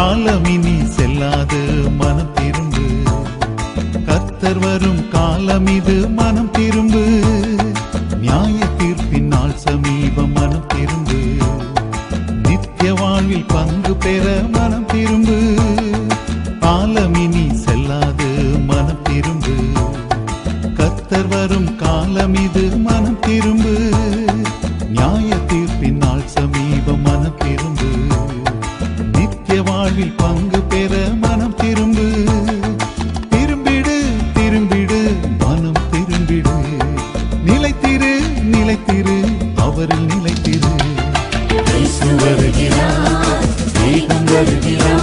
காலமினி செல்லாது மனம் திரும்பு. கர்த்தர் வரும் காலம் இது மனம் திரும்பு. நியாய தீர்ப்பின் நாள் சமீபம் மனம் திரும்பு. நித்திய வாழ்வில் பங்கு பெற மனம் திரும்பு. காலமினி செல்லாது மனம் திரும்பு. கர்த்தர் வரும் காலம் இது மனம் திரும்பு. நியாய தீர்ப்பின் நாள் சமீபம் மனம் திரும்பு. நித்திய வாழ்வில் பங்கு பெற மனம் திரும்பு. திரும்பிடு திரும்பிடு மனம் திரும்பிடு. நிலைத்திரு நிலைத்திரு அவரில் நிலைத்திரு. இயேசு வருகிறார், வேகம் வருகிறார்.